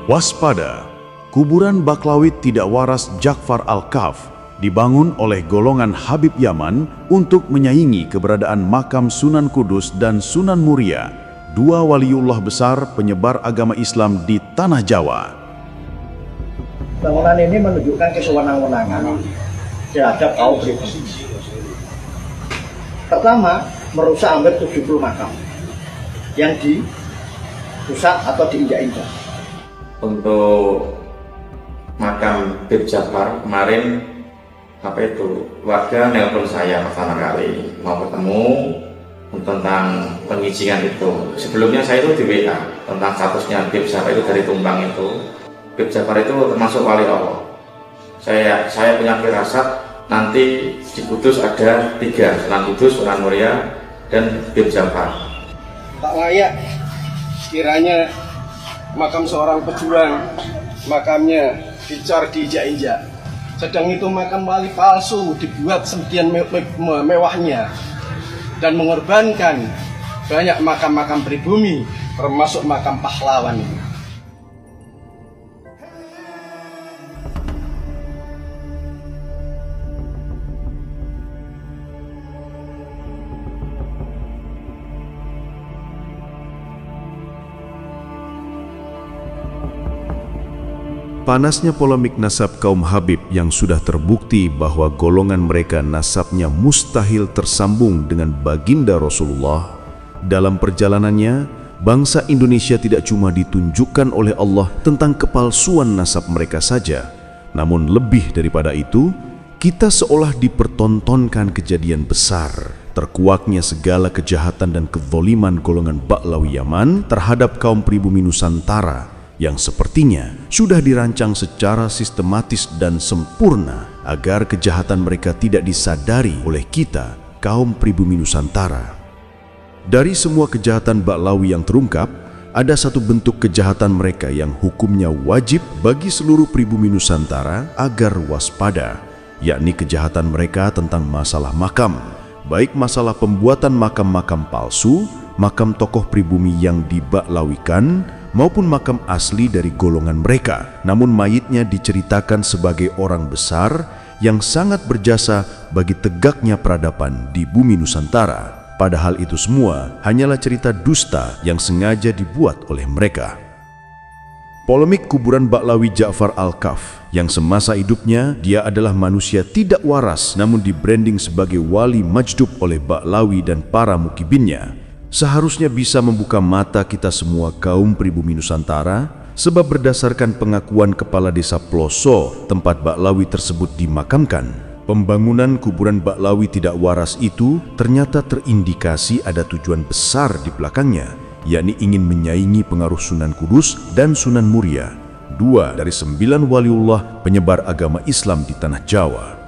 Waspada, kuburan Baklawid tidak waras Ja'far Al-Kaf dibangun oleh golongan Habib Yaman untuk menyaingi keberadaan makam Sunan Kudus dan Sunan Muria, dua waliullah besar penyebar agama Islam di tanah Jawa. Bangunan ini menunjukkan kesewenang-wenangan terhadap kaum pribumi. Pertama, merusak hampir 70 makam yang dirusak atau diinjak-injak. Untuk makam Habib Ja'far kemarin warga nelpon saya pertama kali mau ketemu tentang pengizingan itu. Sebelumnya saya itu di WA tentang statusnya Habib Ja'far itu dari Tumbang itu. Habib Ja'far itu termasuk wali Allah. Saya punya firasat nanti di Kudus ada 3, Sunan Kudus, Sunan Muria, dan Habib Ja'far. Tak layak kiranya makam seorang pejuang, makamnya dicor diinjak-injak. Sedang itu makam wali palsu dibuat sedemikian mewahnya dan mengorbankan banyak makam-makam pribumi, termasuk makam pahlawan ini. Panasnya polemik nasab kaum Habib yang sudah terbukti bahwa golongan mereka nasabnya mustahil tersambung dengan baginda Rasulullah. Dalam perjalanannya, bangsa Indonesia tidak cuma ditunjukkan oleh Allah tentang kepalsuan nasab mereka saja, namun lebih daripada itu, kita seolah dipertontonkan kejadian besar, terkuaknya segala kejahatan dan kezaliman golongan Baklawi Yaman terhadap kaum pribumi Nusantara yang sepertinya sudah dirancang secara sistematis dan sempurna agar kejahatan mereka tidak disadari oleh kita, kaum pribumi Nusantara. Dari semua kejahatan Baklawi yang terungkap, ada satu bentuk kejahatan mereka yang hukumnya wajib bagi seluruh pribumi Nusantara agar waspada, yakni kejahatan mereka tentang masalah makam, baik masalah pembuatan makam-makam palsu, makam tokoh pribumi yang dibaklawikan, maupun makam asli dari golongan mereka, namun mayitnya diceritakan sebagai orang besar yang sangat berjasa bagi tegaknya peradaban di bumi Nusantara. Padahal itu semua hanyalah cerita dusta yang sengaja dibuat oleh mereka. Polemik kuburan Baklawi Ja'far Al-Kaf yang semasa hidupnya dia adalah manusia tidak waras namun di-branding sebagai wali majdub oleh Baklawi dan para mukibinnya, seharusnya bisa membuka mata kita semua kaum pribumi Nusantara, sebab berdasarkan pengakuan Kepala Desa Ploso tempat Baklawi tersebut dimakamkan, pembangunan kuburan Baklawi tidak waras itu ternyata terindikasi ada tujuan besar di belakangnya, yakni ingin menyaingi pengaruh Sunan Kudus dan Sunan Muria, 2 dari 9 waliullah penyebar agama Islam di tanah Jawa.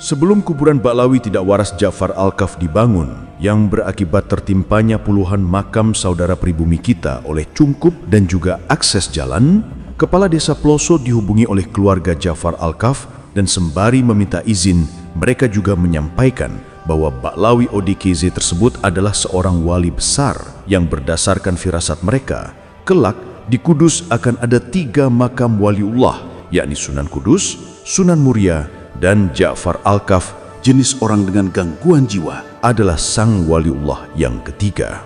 Sebelum kuburan Baklawi tidak waras Ja'far Al-Kaf dibangun, yang berakibat tertimpanya puluhan makam saudara pribumi kita oleh cungkup dan juga akses jalan, Kepala Desa Ploso dihubungi oleh keluarga Ja'far Al-Kaf dan sembari meminta izin, mereka juga menyampaikan bahwa Baklawi ODKZ tersebut adalah seorang wali besar yang berdasarkan firasat mereka, kelak di Kudus akan ada 3 makam waliullah, yakni Sunan Kudus, Sunan Muria, dan Ja'far Al-Kaf, jenis orang dengan gangguan jiwa, adalah sang waliullah yang ketiga.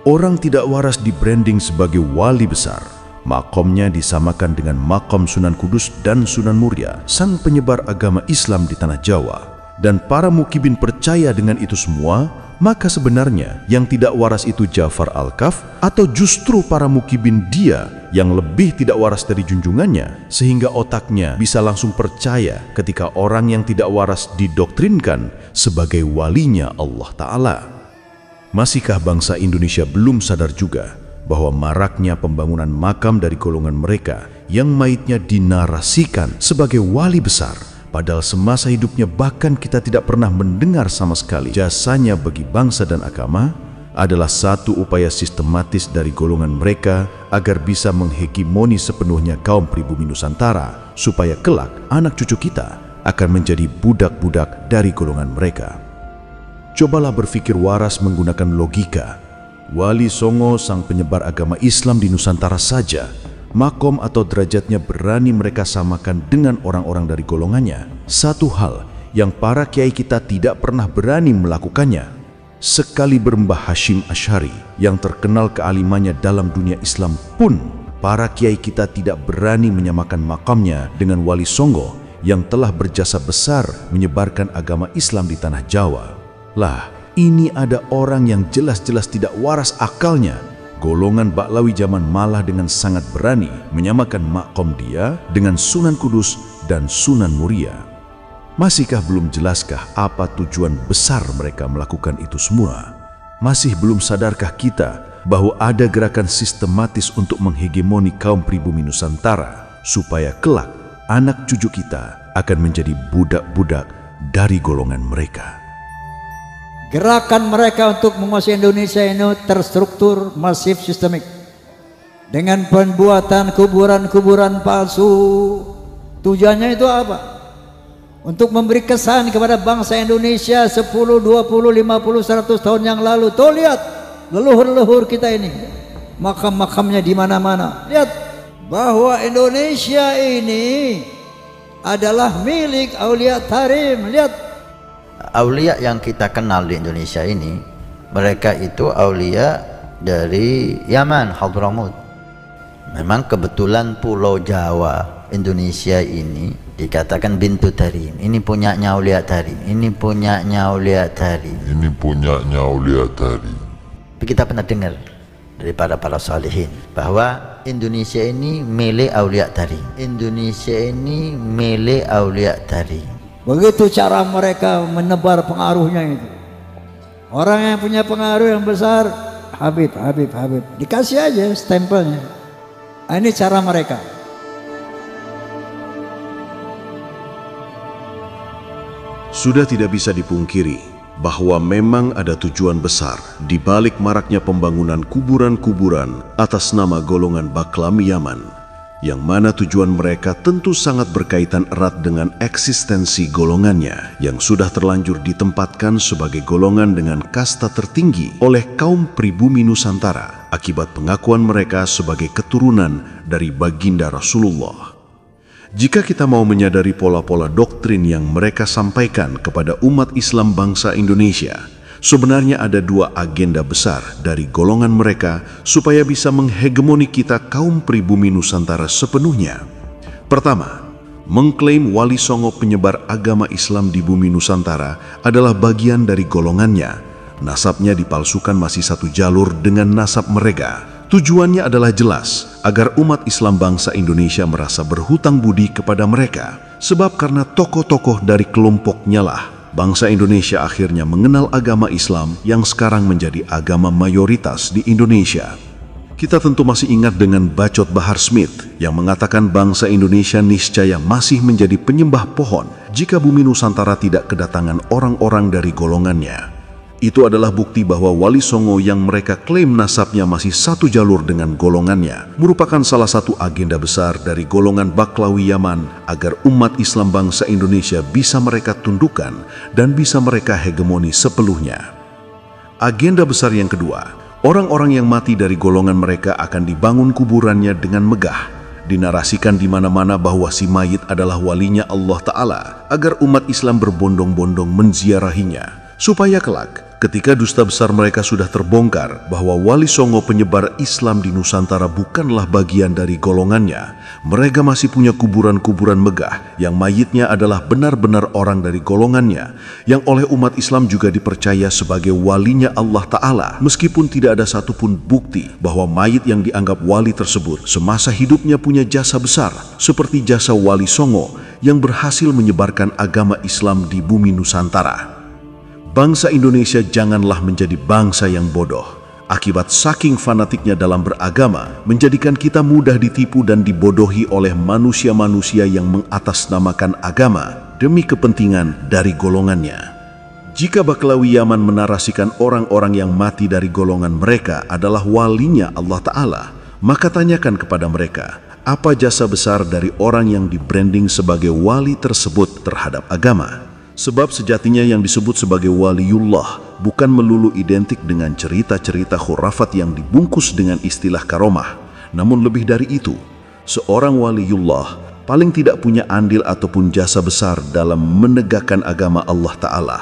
Orang tidak waras di-branding sebagai wali besar, makomnya disamakan dengan makom Sunan Kudus dan Sunan Muria, sang penyebar agama Islam di tanah Jawa, dan para mukibin percaya dengan itu semua, maka sebenarnya yang tidak waras itu Ja'far Al-Kaf atau justru para mukibin dia yang lebih tidak waras dari junjungannya, sehingga otaknya bisa langsung percaya ketika orang yang tidak waras didoktrinkan sebagai walinya Allah Ta'ala. Masihkah bangsa Indonesia belum sadar juga bahwa maraknya pembangunan makam dari golongan mereka yang mayitnya dinarasikan sebagai wali besar, padahal semasa hidupnya bahkan kita tidak pernah mendengar sama sekali jasanya bagi bangsa dan agama, adalah satu upaya sistematis dari golongan mereka agar bisa menghegemoni sepenuhnya kaum pribumi Nusantara, supaya kelak anak cucu kita akan menjadi budak-budak dari golongan mereka. Cobalah berpikir waras menggunakan logika. Wali Songo, sang penyebar agama Islam di Nusantara saja, makom atau derajatnya berani mereka samakan dengan orang-orang dari golongannya. Satu hal yang para kiai kita tidak pernah berani melakukannya. Sekali Mbah Hashim Asy'ari yang terkenal kealimannya dalam dunia Islam pun, para kiai kita tidak berani menyamakan makamnya dengan Wali Songo yang telah berjasa besar menyebarkan agama Islam di tanah Jawa. Lah, ini ada orang yang jelas-jelas tidak waras akalnya. Golongan Baklawi zaman malah dengan sangat berani menyamakan makom dia dengan Sunan Kudus dan Sunan Muria. Masihkah belum jelaskah apa tujuan besar mereka melakukan itu semua? Masih belum sadarkah kita bahwa ada gerakan sistematis untuk menghegemoni kaum pribumi Nusantara supaya kelak anak cucu kita akan menjadi budak-budak dari golongan mereka? Gerakan mereka untuk menguasai Indonesia ini terstruktur, masif, sistemik. Dengan pembuatan kuburan-kuburan palsu. Tujuannya itu apa? Untuk memberi kesan kepada bangsa Indonesia 10, 20, 50, 100 tahun yang lalu. Tuh lihat, leluhur-leluhur kita ini. Makam-makamnya di mana-mana. Lihat, bahwa Indonesia ini adalah milik Aulia Tarim. Lihat, aulia yang kita kenal di Indonesia ini, mereka itu aulia dari Yaman, Hadramut. Memang kebetulan Pulau Jawa Indonesia ini dikatakan bintu Tarim. Ini punyanya Aulia Tarim. Ini punyanya Aulia Tarim. Ini punyanya Aulia Tarim. Kita pernah dengar dari para salihin bahwa Indonesia ini milik Aulia Tarim. Indonesia ini milik Aulia Tarim. begitu cara mereka menebar pengaruhnya itu. Orang yang punya pengaruh yang besar, Habib, dikasih aja stempelnya. Ini cara mereka. Sudah tidak bisa dipungkiri bahwa memang ada tujuan besar di balik maraknya pembangunan kuburan-kuburan atas nama golongan Baklami Yaman, yang mana tujuan mereka tentu sangat berkaitan erat dengan eksistensi golongannya yang sudah terlanjur ditempatkan sebagai golongan dengan kasta tertinggi oleh kaum pribumi Nusantara akibat pengakuan mereka sebagai keturunan dari baginda Rasulullah. Jika kita mau menyadari pola-pola doktrin yang mereka sampaikan kepada umat Islam bangsa Indonesia, sebenarnya ada dua agenda besar dari golongan mereka supaya bisa menghegemoni kita kaum pribumi Nusantara sepenuhnya. Pertama, mengklaim Wali Songo penyebar agama Islam di bumi Nusantara adalah bagian dari golongannya. Nasabnya dipalsukan masih satu jalur dengan nasab mereka. Tujuannya adalah jelas, agar umat Islam bangsa Indonesia merasa berhutang budi kepada mereka. Sebab karena tokoh-tokoh dari kelompoknya lah, bangsa Indonesia akhirnya mengenal agama Islam yang sekarang menjadi agama mayoritas di Indonesia. Kita tentu masih ingat dengan bacot Bahar Smith yang mengatakan bangsa Indonesia niscaya masih menjadi penyembah pohon jika bumi Nusantara tidak kedatangan orang-orang dari golongannya. Itu adalah bukti bahwa Wali Songo yang mereka klaim nasabnya masih satu jalur dengan golongannya merupakan salah satu agenda besar dari golongan Baklawi Yaman agar umat Islam bangsa Indonesia bisa mereka tundukkan dan bisa mereka hegemoni sepenuhnya. Agenda besar yang kedua, orang-orang yang mati dari golongan mereka akan dibangun kuburannya dengan megah. Dinarasikan di mana-mana bahwa si mayit adalah walinya Allah Ta'ala agar umat Islam berbondong-bondong menziarahinya. Supaya kelak, ketika dusta besar mereka sudah terbongkar bahwa Wali Songo penyebar Islam di Nusantara bukanlah bagian dari golongannya, mereka masih punya kuburan-kuburan megah yang mayitnya adalah benar-benar orang dari golongannya, yang oleh umat Islam juga dipercaya sebagai walinya Allah Ta'ala, meskipun tidak ada satupun bukti bahwa mayit yang dianggap wali tersebut semasa hidupnya punya jasa besar, seperti jasa Wali Songo yang berhasil menyebarkan agama Islam di bumi Nusantara. Bangsa Indonesia janganlah menjadi bangsa yang bodoh. Akibat saking fanatiknya dalam beragama, menjadikan kita mudah ditipu dan dibodohi oleh manusia-manusia yang mengatasnamakan agama demi kepentingan dari golongannya. Jika Baklawi Yaman menarasikan orang-orang yang mati dari golongan mereka adalah walinya Allah Ta'ala, maka tanyakan kepada mereka, apa jasa besar dari orang yang di-branding sebagai wali tersebut terhadap agama? Sebab sejatinya yang disebut sebagai waliullah bukan melulu identik dengan cerita-cerita khurafat yang dibungkus dengan istilah karomah. Namun lebih dari itu, seorang waliullah paling tidak punya andil ataupun jasa besar dalam menegakkan agama Allah Ta'ala.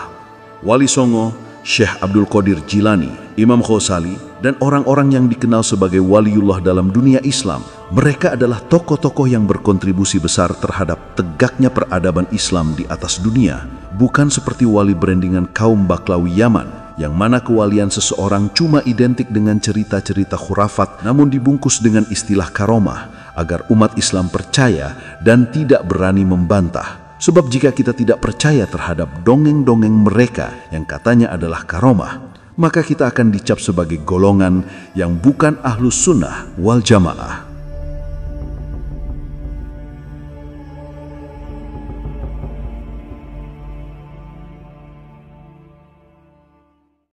Wali Songo, Syekh Abdul Qadir Jilani, Imam Ghazali, dan orang-orang yang dikenal sebagai waliullah dalam dunia Islam, mereka adalah tokoh-tokoh yang berkontribusi besar terhadap tegaknya peradaban Islam di atas dunia, bukan seperti wali brandingan kaum Baklawi Yaman, yang mana kewalian seseorang cuma identik dengan cerita-cerita khurafat namun dibungkus dengan istilah karomah, agar umat Islam percaya dan tidak berani membantah. Sebab jika kita tidak percaya terhadap dongeng-dongeng mereka yang katanya adalah karomah, maka kita akan dicap sebagai golongan yang bukan ahlus sunnah wal jamaah.